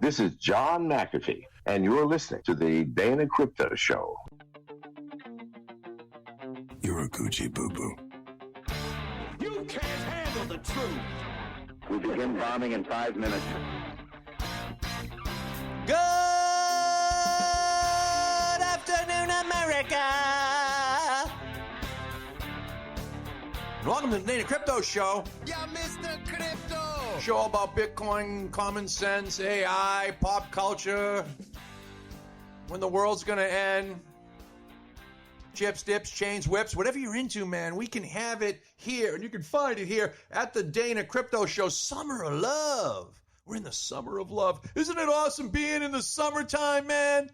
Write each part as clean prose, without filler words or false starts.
This is John McAfee, and you're listening to the Dana Crypto Show. You're a Gucci boo-boo. You can't handle the truth. We begin bombing in 5 minutes. Good afternoon, America. Welcome to the Dana Crypto Show. Yeah, Mr. Crypto. Show about Bitcoin, common sense, AI, pop culture, when the world's going to end, chips, dips, chains, whips, whatever you're into, man, we can have it here, and you can find it here at the Dana Crypto Show. Summer of Love. We're in the summer of love. Isn't it awesome being in the summertime, man?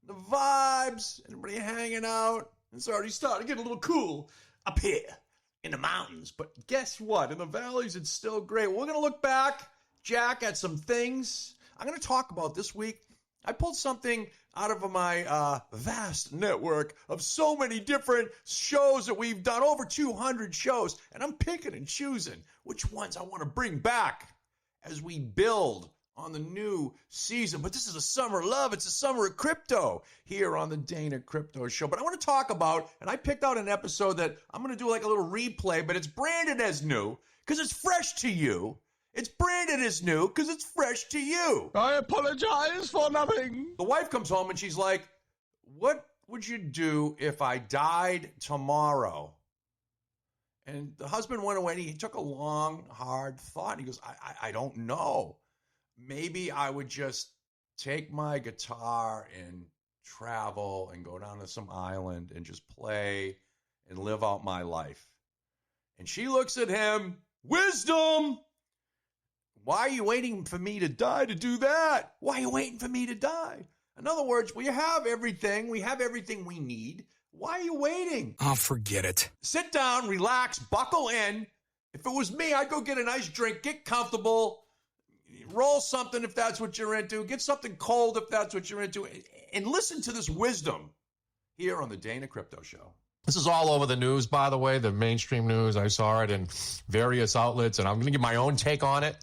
The vibes, everybody hanging out. It's already starting to get a little cool up here in the mountains. But guess what? In the valleys, it's still great. We're going to look back, Jack, at some things I'm going to talk about this week. I pulled something out of my vast network of so many different shows that we've done, over 200 shows, and I'm picking and choosing which ones I want to bring back as we build on the new season. But this is a summer of love. It's a summer of crypto here on the Dana Crypto Show. But I want to talk about, and I picked out an episode that I'm going to do like a little replay, but it's branded as new because it's fresh to you. It's branded as new because it's fresh to you. I apologize for nothing. The wife comes home and she's like, what would you do if I died tomorrow? And the husband went away and he took a long, hard thought. He goes, I don't know. Maybe I would just take my guitar and travel and go down to some island and just play and live out my life. And she looks at him, wisdom. Why are you waiting for me to die to do that? Why are you waiting for me to die? In other words, we have everything. We have everything we need. Why are you waiting? Oh, forget it. Sit down, relax, buckle in. If it was me, I'd go get a nice drink, get comfortable, roll something if that's what you're into, get something cold if that's what you're into, and listen to this wisdom here on the Dana Crypto Show. This is all over the news, by the way, the mainstream news. I saw it in various outlets, and I'm going to give my own take on it.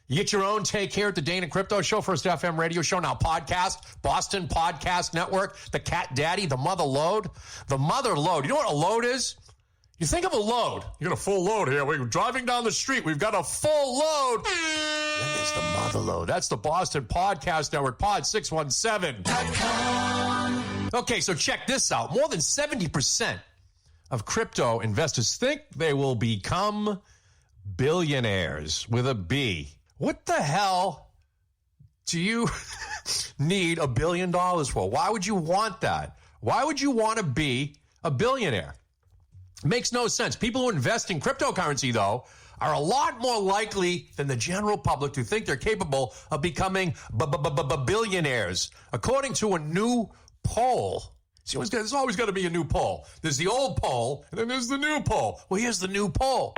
You get your own take here at the Dana Crypto Show, First FM radio show, now podcast, Boston Podcast Network, the Cat Daddy, the Mother Load. The Mother Load. You know what a load is? You think of a load. You got a full load here. We're driving down the street. We've got a full load. Then there's the Mother Load. That's the Boston Podcast Network, Pod 617.com. Okay, so check this out. More than 70% of crypto investors think they will become billionaires with a B. What the hell do you need $1 billion for? Why would you want that? Why would you want to be a billionaire? It makes no sense. People who invest in cryptocurrency, though, are a lot more likely than the general public to think they're capable of becoming billionaires. According to a new poll. See, there's always got to be a new poll. There's the old poll, and then there's the new poll. Well, here's the new poll.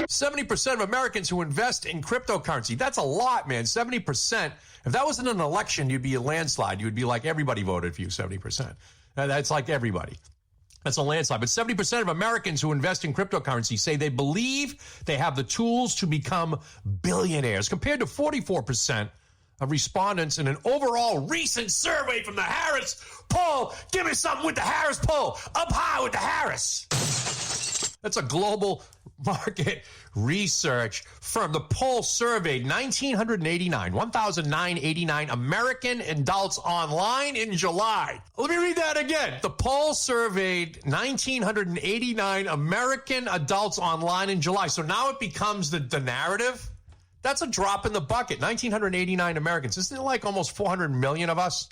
70% of Americans who invest in cryptocurrency. That's a lot, man. 70%. If that wasn't an election, you'd be a landslide. You would be like everybody voted for you, 70%. That's like everybody. That's a landslide. But 70% of Americans who invest in cryptocurrency say they believe they have the tools to become billionaires, compared to 44% of respondents in an overall recent survey from the Harris poll. Give me something with the Harris poll. Up high with the Harris. That's a global market research firm. The poll surveyed 1,989 American adults online in July. Let me read that again. The poll surveyed 1,989 American adults online in July. So now it becomes the narrative. That's a drop in the bucket. 1,989 Americans. Isn't it like almost 400 million of us?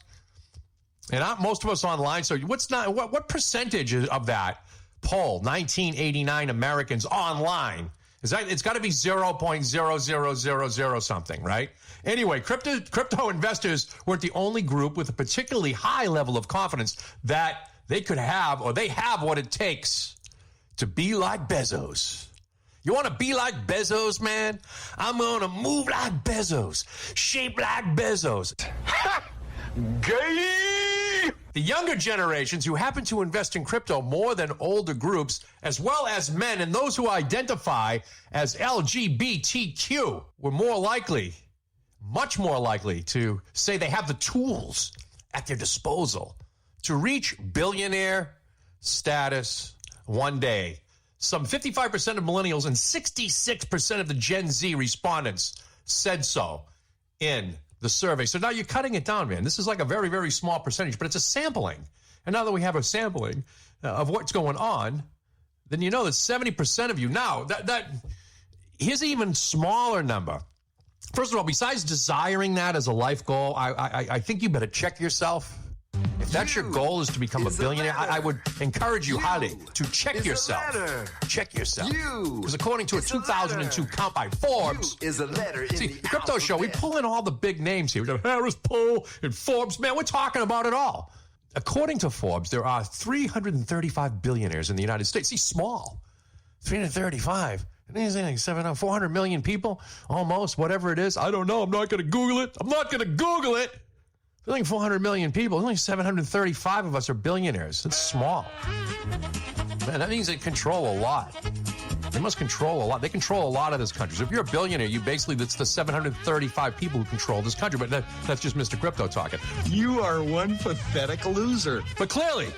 And not most of us online. So what percentage of that poll, 1,989 Americans online? It's got to be 0.0000 something, right? Anyway, crypto investors weren't the only group with a particularly high level of confidence that they could have, or they have what it takes to be like Bezos. You want to be like Bezos, man? I'm going to move like Bezos, shape like Bezos. Gay! The younger generations who happen to invest in crypto more than older groups, as well as men and those who identify as LGBTQ, were more likely much more likely to say they have the tools at their disposal to reach billionaire status one day. Some 55% of millennials and 66% of the Gen Z respondents said so in the survey. So now you're cutting it down, man. This is like a very, very small percentage, but it's a sampling. And now that we have a sampling of what's going on, then you know that 70% of you now, here's an even smaller number. First of all, besides desiring that as a life goal, I think you better check yourself. If that's your goal is to become a billionaire, I would encourage you highly to check yourself. Check yourself. Because according to a 2002 count by Forbes, the Crypto Show, we pull in all the big names here. We got Harris Poll and Forbes. Man, we're talking about it all. According to Forbes, there are 335 billionaires in the United States. See, small. 335. Is it like 400 million people? Almost, whatever it is. I don't know. I'm not going to Google it. I think 400 million people, only 735 of us are billionaires. It's small. Man, that means they control a lot. They must control a lot. They control a lot of this country. So if you're a billionaire, that's the 735 people who control this country. But that's just Mr. Crypto talking. You are one pathetic loser. But clearly,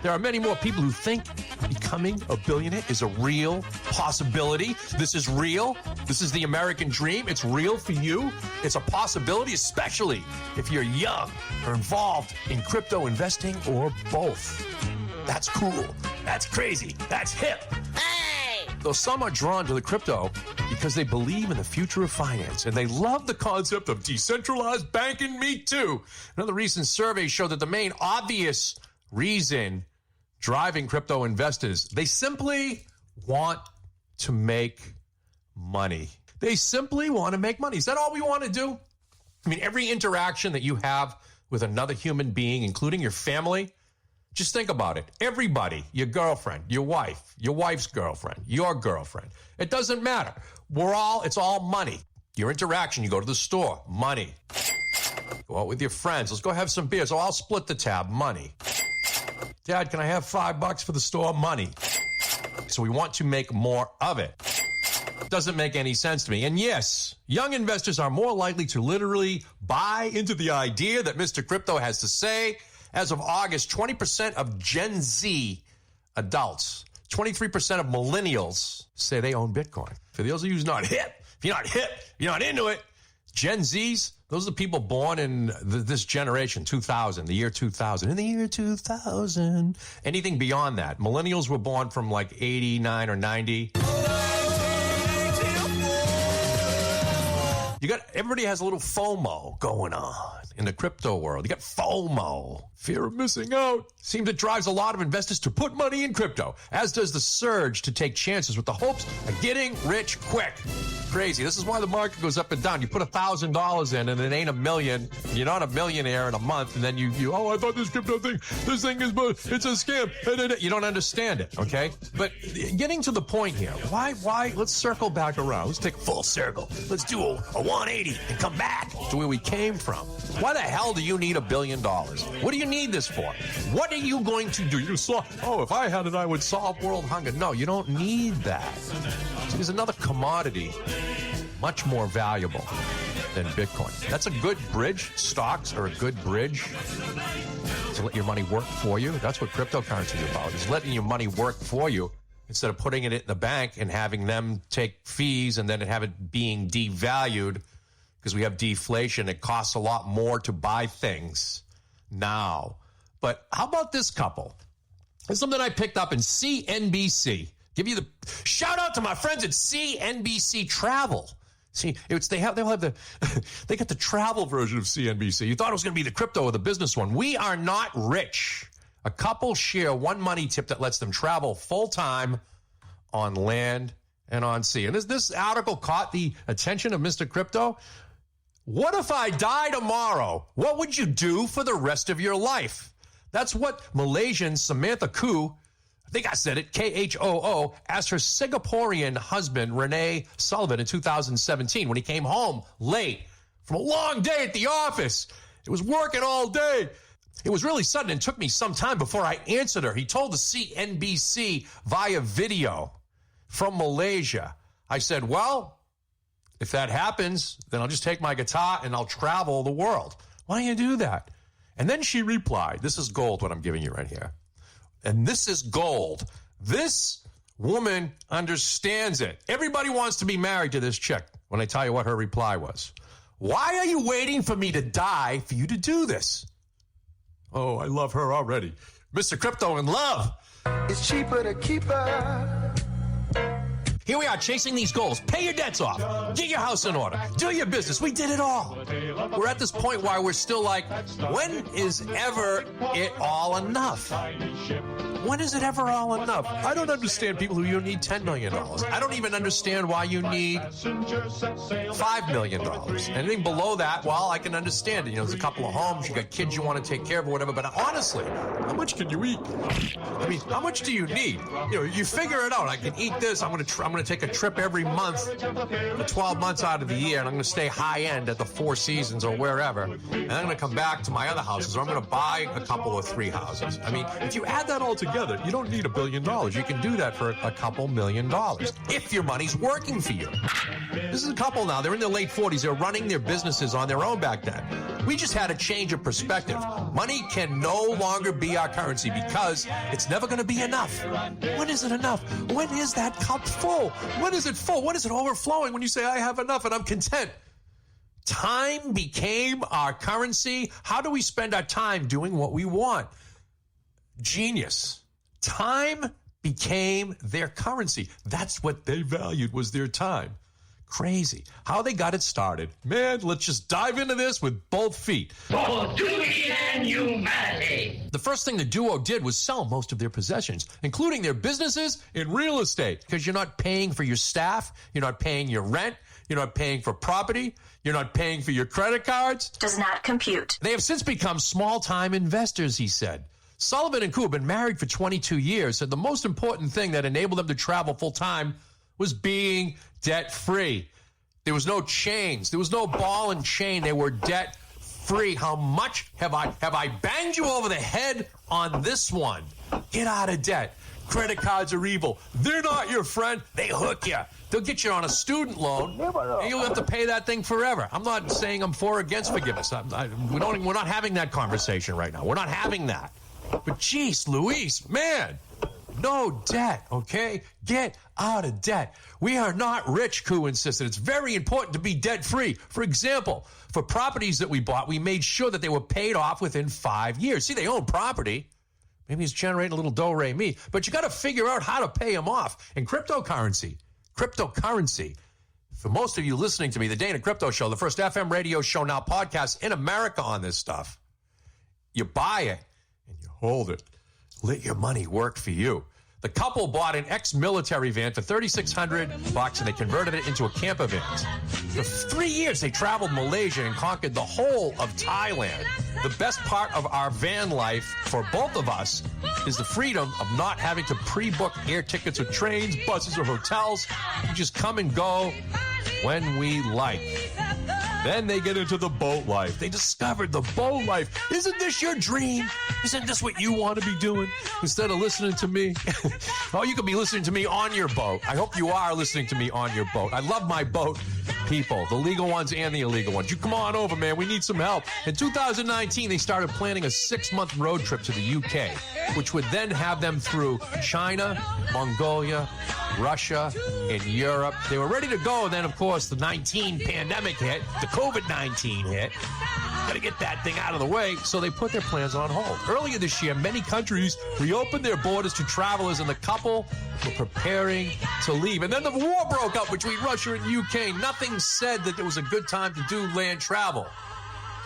there are many more people who think becoming a billionaire is a real possibility. This is real. This is the American dream. It's real for you. It's a possibility, especially if you're young or involved in crypto investing or both. That's cool. That's crazy. That's hip. Hey! Though some are drawn to the crypto because they believe in the future of finance and they love the concept of decentralized banking. Me too. Another recent survey showed that the main obvious reason driving crypto investors, they simply want to make money. They simply want to make money. Is that all we want to do? I mean, every interaction that you have with another human being, including your family, just think about it. Everybody, your girlfriend, your wife, your wife's girlfriend, your girlfriend. It doesn't matter. It's all money. Your interaction, you go to the store, money. Go out with your friends. Let's go have some beers. Oh, I'll split the tab, money. Dad, can I have $5 for the store? Money. So we want to make more of it. Doesn't make any sense to me. And yes, young investors are more likely to literally buy into the idea that Mr. Crypto has to say. As of August, 20% of Gen Z adults, 23% of millennials say they own Bitcoin. For those of you who's not hip, if you're not hip, you're not into it, Gen Zs, those are the people born in this generation, 2000, the year 2000. In the year 2000, anything beyond that. Millennials were born from like 89 or 90. Everybody has a little FOMO going on in the crypto world. You got FOMO, fear of missing out. Seems it drives a lot of investors to put money in crypto, as does the surge to take chances with the hopes of getting rich quick. Crazy. This is why the market goes up and down. You put $1,000 in and it ain't $1 million. You're not a millionaire in a month, and then you I thought this crypto thing, it's a scam. You don't understand it, okay? But getting to the point here, why? Let's circle back around. Let's take a full circle. Let's do a 180 and come back to where we came from. Why the hell do you need $1 billion? What do you need this for? What are you going to do? If I had it, I would solve world hunger. No, you don't need that. So there's another commodity much more valuable than Bitcoin. That's a good bridge. Stocks are a good bridge to let your money work for you. That's what cryptocurrency is about, is letting your money work for you instead of putting it in the bank and having them take fees and then have it being devalued because we have deflation. It costs a lot more to buy things now. But how about this couple? It's something I picked up in CNBC. Give you the shout out to my friends at CNBC Travel. See, they got the travel version of CNBC. You thought it was going to be the crypto or the business one. We are not rich. A couple share one money tip that lets them travel full time on land and on sea. And this article caught the attention of Mr. Crypto. What if I die tomorrow? What would you do for the rest of your life? That's what Malaysian Samantha Khoo, I think I said it, Khoo, asked her Singaporean husband, Renee Sullivan, in 2017 when he came home late from a long day at the office. It was working all day. It was really sudden and took me some time before I answered her. He told the CNBC via video from Malaysia. I said, well, If that happens, then I'll just take my guitar and I'll travel the world. Why don't you do that? And then she replied, this is gold, what I'm giving you right here. And this is gold. This woman understands it. Everybody wants to be married to this chick when I tell you what her reply was. Why are you waiting for me to die for you to do this? Oh, I love her already. Mr. Crypto in love. It's cheaper to keep her. Here we are chasing these goals. Pay your debts off. Get your house in order. Do your business. We did it all. We're at this point where we're still like, when is ever it all enough? When is it ever all enough? I don't understand people who you need $10 million. I don't even understand why you need $5 million. Anything below that, well, I can understand it. You know, there's a couple of homes, you got kids you want to take care of or whatever, but honestly, how much can you eat? I mean, how much do you need? You know, you figure it out. I can eat this. I'm going to take a trip every month, the 12 months out of the year, and I'm going to stay high end at the Four Seasons or wherever. And I'm going to come back to my other houses, or I'm going to buy a couple or three houses. I mean, if you add that all together, you don't need $1 billion. You can do that for a couple $1 million if your money's working for you. This is a couple now. They're in their late 40s. They're running their businesses on their own back then. We just had a change of perspective. Money can no longer be our currency because it's never going to be enough. When is it enough? When is that cup full? When is it full? When is it overflowing when you say, I have enough and I'm content? Time became our currency. How do we spend our time doing what we want? Genius. Time became their currency. That's what they valued, was their time. Crazy. How they got it started. Man, let's just dive into this with both feet. For duty and humanity. The first thing the duo did was sell most of their possessions, including their businesses in real estate, because you're not paying for your staff, you're not paying your rent, you're not paying for property, you're not paying for your credit cards. Does not compute. They have since become small-time investors, he said. Sullivan and Koo have been married for 22 years, and the most important thing that enabled them to travel full-time was being debt-free. There was no chains. There was no ball and chain. They were debt-free. How much have I banged you over the head on this one? Get out of debt. Credit cards are evil. They're not your friend. They hook you. They'll get you on a student loan, and you'll have to pay that thing forever. I'm not saying I'm for or against forgiveness. We're not having that conversation right now. We're not having that. But geez, Luis, man, no debt, okay? Get out of debt. We are not rich, Koo insisted. It's very important to be debt-free. For example, for properties that we bought, we made sure that they were paid off within 5 years. See, they own property. Maybe it's generating a little do-re-mi. But you got to figure out how to pay them off. And cryptocurrency, for most of you listening to me, the Dana Crypto Show, the first FM radio show, now podcast in America on this stuff, you buy it and you hold it. Let your money work for you. The couple bought an ex-military van for $3,600 and they converted it into a camper van. For 3 years, they traveled Malaysia and conquered the whole of Thailand. The best part of our van life for both of us is the freedom of not having to pre-book air tickets or trains, buses, or hotels. We just come and go when we like. Then they get into the boat life. They discovered the boat life. Isn't this your dream? Isn't this what you want to be doing instead of listening to me? Oh, you could be listening to me on your boat. I hope you are listening to me on your boat. I love my boat people, the legal ones and the illegal ones. You come on over, man. We need some help. In 2019, they started planning a 6-month road trip to the UK, which would then have them through China, Mongolia, Russia, and Europe. They were ready to go, and then, of course, the 19 pandemic hit, the COVID-19 hit. Got to get that thing out of the way, so they put their plans on hold. Earlier this year, many countries reopened their borders to travelers, and the couple were preparing to leave. And then the war broke out between Russia and UK. Nothing said that it was a good time to do land travel.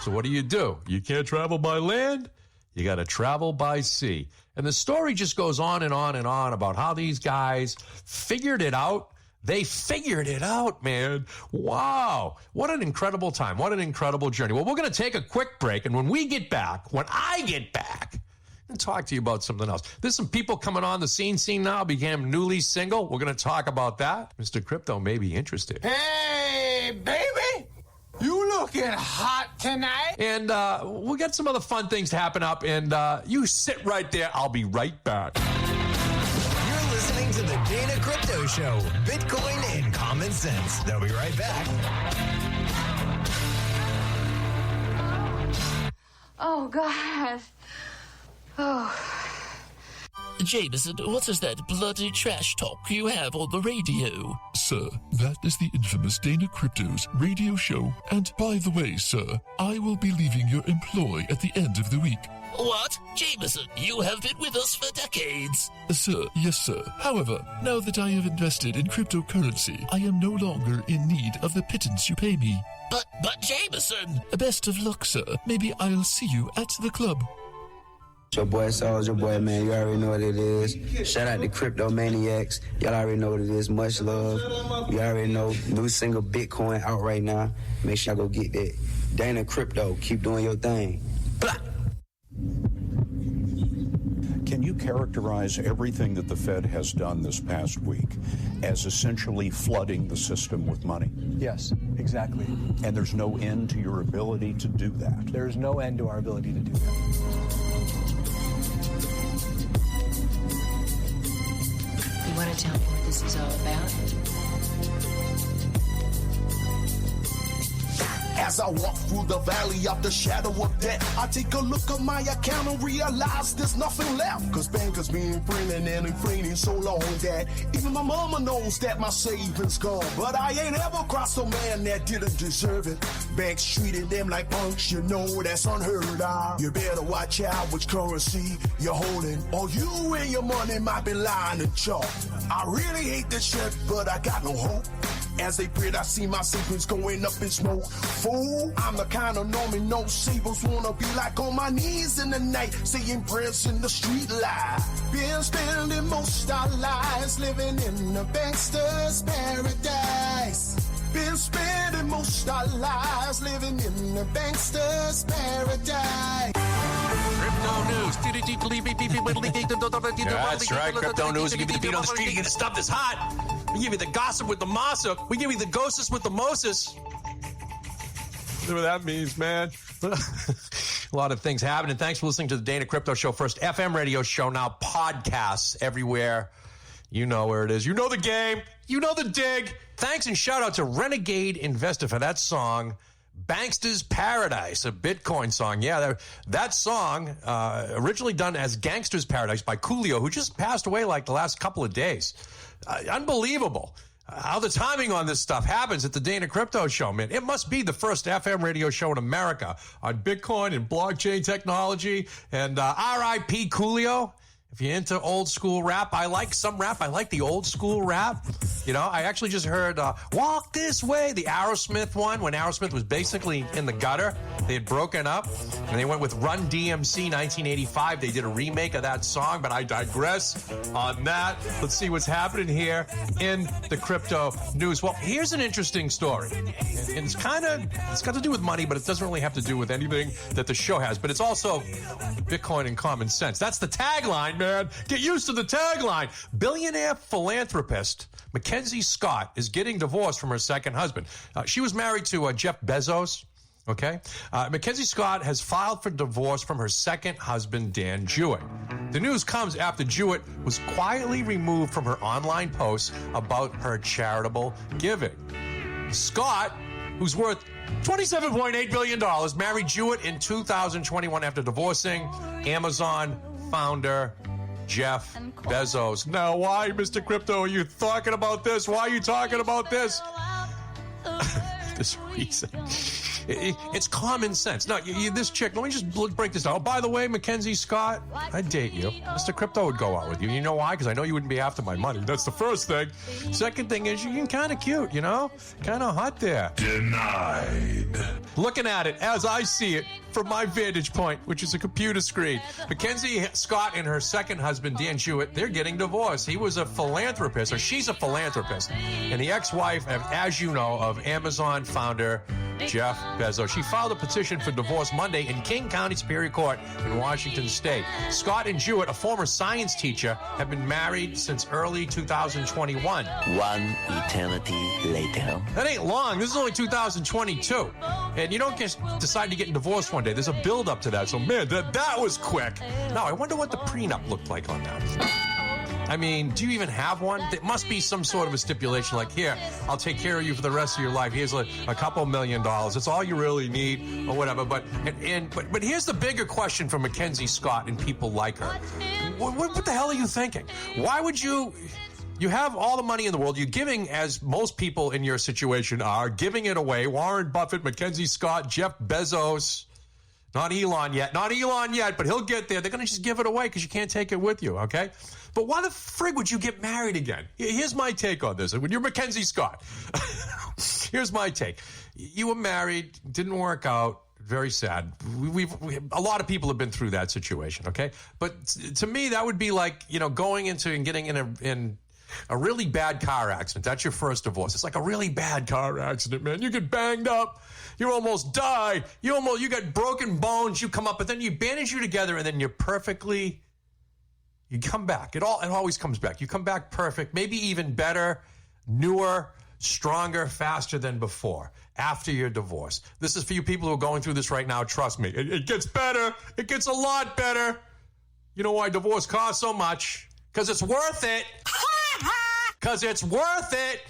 So what do? You can't travel by land? You got to travel by sea. And the story just goes on and on and on about how these guys figured it out. They figured it out, man. Wow. What an incredible time. What an incredible journey. Well, we're going to take a quick break. And when I get back, I'm going to talk to you about something else. There's some people coming on the scene now, became newly single. We're going to talk about that. Mr. Crypto may be interested. Hey, baby! You looking hot tonight? And we'll get some other fun things to happen up. And you sit right there. I'll be right back. You're listening to the Dana Crypto Show, Bitcoin and common Common Sense. They'll be right back. Oh, God. Oh. Jameson, what is that bloody trash talk you have on the radio? Sir, that is the infamous Dana Crypto's radio show. And by the way, sir, I will be leaving your employ at the end of the week. What? Jameson, you have been with us for decades. Sir, yes, sir. However, now that I have invested in cryptocurrency, I am no longer in need of the pittance you pay me. But Jameson! Best of luck, sir. Maybe I'll see you at the club. Your boy Soldier Boy, man, you already know what it is. Shout out to Crypto Maniacs. Y'all already know what it is. Much love. You already know. New single Bitcoin out right now. Make sure y'all go get that. Dana Crypto, keep doing your thing. Blah. Can you characterize everything that the Fed has done this past week as essentially flooding the system with money? Yes, exactly. And there's no end to your ability to do that? There's no end to our ability to do that. You want to tell me what this is all about? As I walk through the valley of the shadow of death, I take a look at my account and realize there's nothing left. Cause bankers been printing and inflating so long that even my mama knows that my savings gone. But I ain't ever crossed a man that didn't deserve it. Banks treating them like punks, you know that's unheard of. You better watch out which currency you're holding, or you and your money might be lying to chalk. I really hate this shit, but I got no hope. As they prayed, I see my secrets going up in smoke. Fool, I'm the kind of normie no savers wanna be like on my knees in the night, saying prayers in the street light. Been spending most our lives living in a bankster's paradise. Been spending most our lives living in a bankster's paradise. Crypto news. That's right, crypto news. We give you the beat on the street. You get the stuff that's hot. We give you the gossip with the massa. We give you the ghostus with the Moses. Whatever that means, man. A lot of things happening. Thanks for listening to the Dana Crypto Show. First FM radio show, now podcasts everywhere. You know where it is. You know the game. You know the dig. Thanks and shout out to Renegade Investor for that song, Bankster's Paradise, a Bitcoin song. Yeah, that song, originally done as Gangster's Paradise by Coolio, who just passed away like the last couple of days. Unbelievable how the timing on this stuff happens at the Dana Crypto Show, man. It must be the first FM radio show in America on Bitcoin and blockchain technology. And R.I.P. Coolio. If you're into old school rap, I like some rap. I like the old school rap. You know, I actually just heard Walk This Way, the Aerosmith one, when Aerosmith was basically in the gutter. They had broken up, and they went with Run DMC 1985. They did a remake of that song, but I digress on that. Let's see what's happening here in the crypto news. Well, here's an interesting story. And it's got to do with money, but it doesn't really have to do with anything that the show has. But it's also Bitcoin and common sense. That's the tagline, man. Get used to the tagline. Billionaire philanthropist MacKenzie Scott is getting divorced from her second husband. She was married to Jeff Bezos. Okay. MacKenzie Scott has filed for divorce from her second husband, Dan Jewett. The news comes after Jewett was quietly removed from her online posts about her charitable giving. Scott, who's worth $27.8 billion, married Jewett in 2021 after divorcing Amazon founder Jeff Bezos. Now, why, Mr. Crypto, are you talking about this? Why are you talking about this? This reason. It's common sense. Now, this chick, let me just break this down. Oh, by the way, MacKenzie Scott, I'd date you. Mr. Crypto would go out with you. You know why? Because I know you wouldn't be after my money. That's the first thing. Second thing is you're kind of cute, you know? Kind of hot there. Denied. Looking at it as I see it from my vantage point, which is a computer screen, MacKenzie Scott and her second husband, Dan Jewett, they're getting divorced. He was a philanthropist, or she's a philanthropist, and the ex-wife, as you know, of Amazon founder Jeff Bezos. She filed a petition for divorce Monday in King County Superior Court in Washington State. Scott and Jewett, a former science teacher, have been married since early 2021. One eternity later. That ain't long. This is only 2022. And you don't just decide to get divorced one day. There's a build-up to that. So, man, that was quick. Now, I wonder what the prenup looked like on that. I mean, do you even have one? There must be some sort of a stipulation like, here, I'll take care of you for the rest of your life. Here's a couple $1 million. That's all you really need or whatever. But here's the bigger question for MacKenzie Scott and people like her. What the hell are you thinking? Why would you have all the money in the world. You're giving, as most people in your situation are, giving it away. Warren Buffett, MacKenzie Scott, Jeff Bezos. Not Elon yet, but he'll get there. They're going to just give it away because you can't take it with you, okay? But why the frig would you get married again? Here's my take on this. When you're MacKenzie Scott, here's my take. You were married, didn't work out, very sad. A lot of people have been through that situation, okay? But to me, that would be like, going into and getting in a really bad car accident. That's your first divorce. It's like a really bad car accident, man. You get banged up. You almost die. You got broken bones. You come up, but then you bandage you together, and then you come back. It always comes back. You come back perfect, maybe even better, newer, stronger, faster than before after your divorce. This is for you people who are going through this right now. Trust me. It gets better. It gets a lot better. You know why divorce costs so much? Because it's worth it. Because it's worth it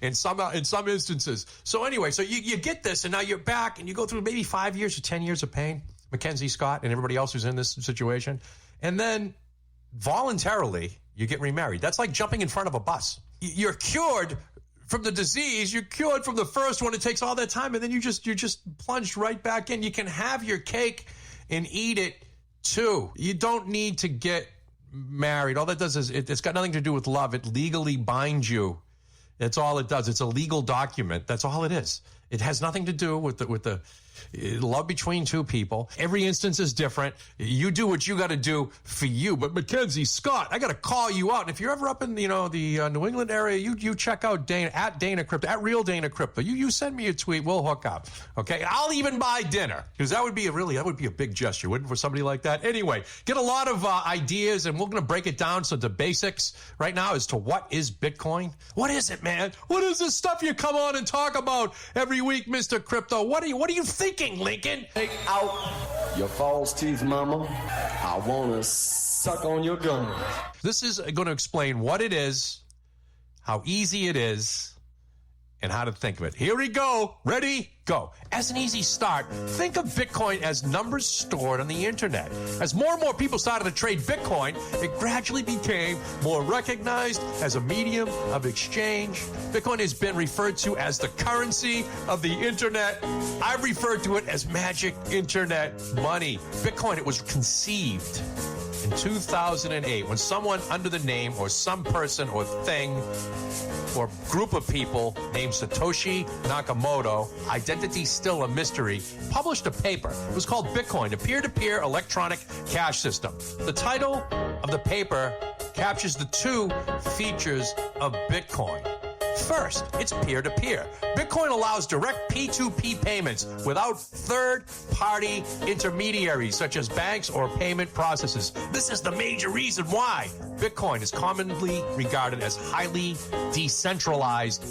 in some instances. So anyway, so you get this, and now you're back, and you go through maybe 5 years or 10 years of pain, MacKenzie Scott and everybody else who's in this situation, and then voluntarily you get remarried. That's like jumping in front of a bus. You're cured from the disease. You're cured from the first one. It takes all that time, and then you're just plunged right back in. You can have your cake and eat it too. You don't need to get married. All that does is it's got nothing to do with love. It legally binds you. That's all it does. It's a legal document. That's all it is. It has nothing to do with the love between two people. Every instance is different. You do what you got to do for you. But MacKenzie Scott, I got to call you out. And if you're ever up in the New England area, you check out Dana at Dana Crypto, at Real Dana Crypto. You send me a tweet. We'll hook up. Okay, I'll even buy dinner, because that would be a big gesture, wouldn't it, for somebody like that? Anyway, get a lot of ideas, and we're going to break it down to the basics right now as to what is Bitcoin. What is it, man? What is this stuff you come on and talk about every week, Mr. Crypto? What are you thinking, Lincoln? Take out your false teeth, mama. I want to suck on your gum. This is going to explain what it is, how easy it is, and how to think of it. Here we go. Ready? Go. As an easy start, think of Bitcoin as numbers stored on the internet. As more and more people started to trade Bitcoin, it gradually became more recognized as a medium of exchange. Bitcoin has been referred to as the currency of the internet. I've referred to it as magic internet money. Bitcoin, it was conceived in 2008 when someone under the name or some person or thing or group of people named Satoshi Nakamoto, identity still a mystery, published a paper. It was called Bitcoin, a peer-to-peer electronic cash system. The title of the paper captures the two features of Bitcoin. First, it's peer-to-peer. Bitcoin allows direct P2P payments without third-party intermediaries such as banks or payment processors. This is the major reason why Bitcoin is commonly regarded as highly decentralized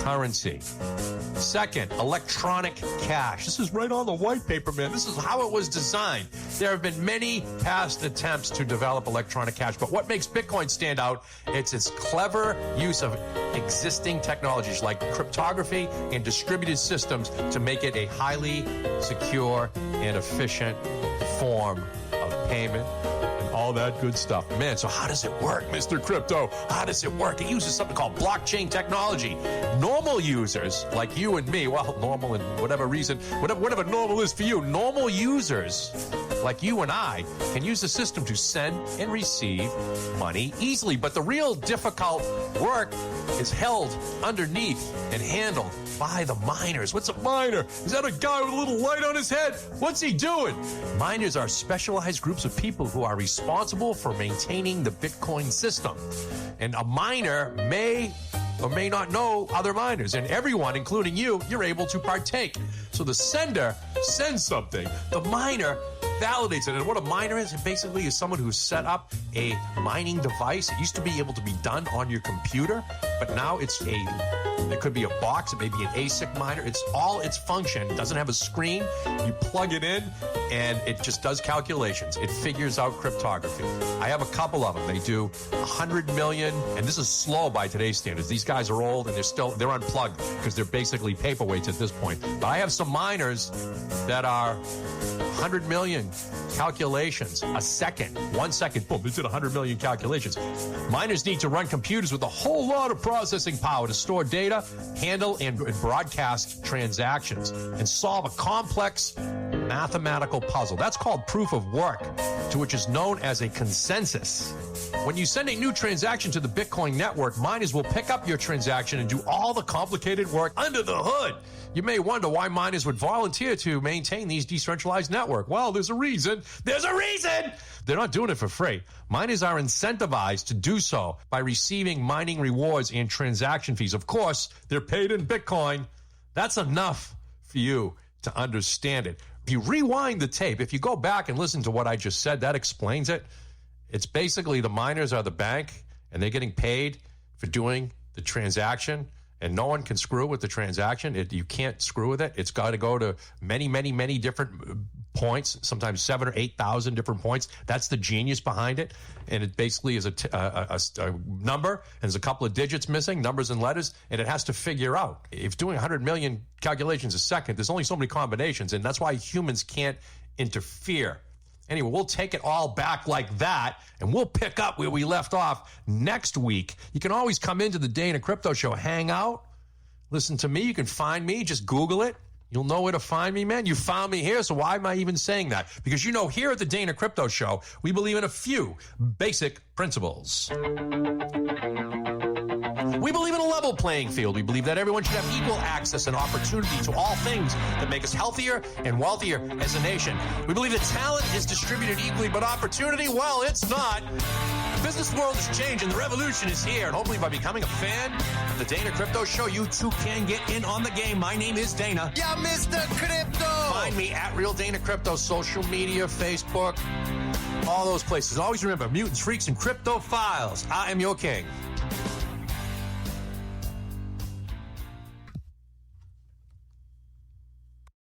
currency. Second, electronic cash. This is right on the white paper, man. This is how it was designed. There have been many past attempts to develop electronic cash, but what makes Bitcoin stand out, it's its clever use of existing technologies like cryptography and distributed systems to make it a highly secure and efficient form of payment. All that good stuff. Man, so how does it work, Mr. Crypto? How does it work? It uses something called blockchain technology. Normal users, like you and me, well, normal in whatever reason, whatever normal is for you, normal users, like you and I, can use the system to send and receive money easily. But the real difficult work is held underneath and handled by the miners. What's a miner? Is that a guy with a little light on his head? What's he doing? Miners are specialized groups of people who are responsible for maintaining the Bitcoin system. And a miner may or may not know other miners, and everyone, including you, you're able to partake. So the sender sends something. The miner validates it. And what a miner is, it basically is someone who set up a mining device. It used to be able to be done on your computer, but now it could be a box, it may be an ASIC miner. It's all its function. It doesn't have a screen. You plug it in, and it just does calculations. It figures out cryptography. I have a couple of them. They do 100 million, and this is slow by today's standards. These guys are old, and they're unplugged because they're basically paperweights at this point. But I have some miners that are 100 million calculations a second. 1 second, boom, it did 100 million calculations. Miners need to run computers with a whole lot of processing power to store data, handle and broadcast transactions, and solve a complex mathematical puzzle. That's called proof of work, to which is known as a consensus. When you send a new transaction to the Bitcoin network, miners will pick up your transaction and do all the complicated work under the hood. You may wonder why miners would volunteer to maintain these decentralized networks. Well, there's a reason. There's a reason! They're not doing it for free. Miners are incentivized to do so by receiving mining rewards and transaction fees. Of course, they're paid in Bitcoin. That's enough for you to understand it. If you rewind the tape, if you go back and listen to what I just said, that explains it. It's basically the miners are the bank, and they're getting paid for doing the transaction. And no one can screw with the transaction. You can't screw with it. It's got to go to many, many, many different points, sometimes 7,000 or 8,000 different points. That's the genius behind it. And it basically is a number, and there's a couple of digits missing, numbers and letters, and it has to figure out. If doing 100 million calculations a second, there's only so many combinations, and that's why humans can't interfere. Anyway, we'll take it all back like that, and we'll pick up where we left off next week. You can always come into the Dana Crypto Show, hang out, listen to me. You can find me. Just Google it. You'll know where to find me, man. You found me here, so why am I even saying that? Because here at the Dana Crypto Show, we believe in a few basic principles. We believe in a level playing field. We believe that everyone should have equal access and opportunity to all things that make us healthier and wealthier as a nation. We believe that talent is distributed equally, but opportunity, well, it's not. The business world is changing. The revolution is here. And hopefully by becoming a fan of the Dana Crypto Show, you too can get in on the game. My name is Dana. Yeah, Mr. Crypto. Find me at Real Dana Crypto, social media, Facebook, all those places. Always remember, mutants, freaks, and crypto files. I am your king.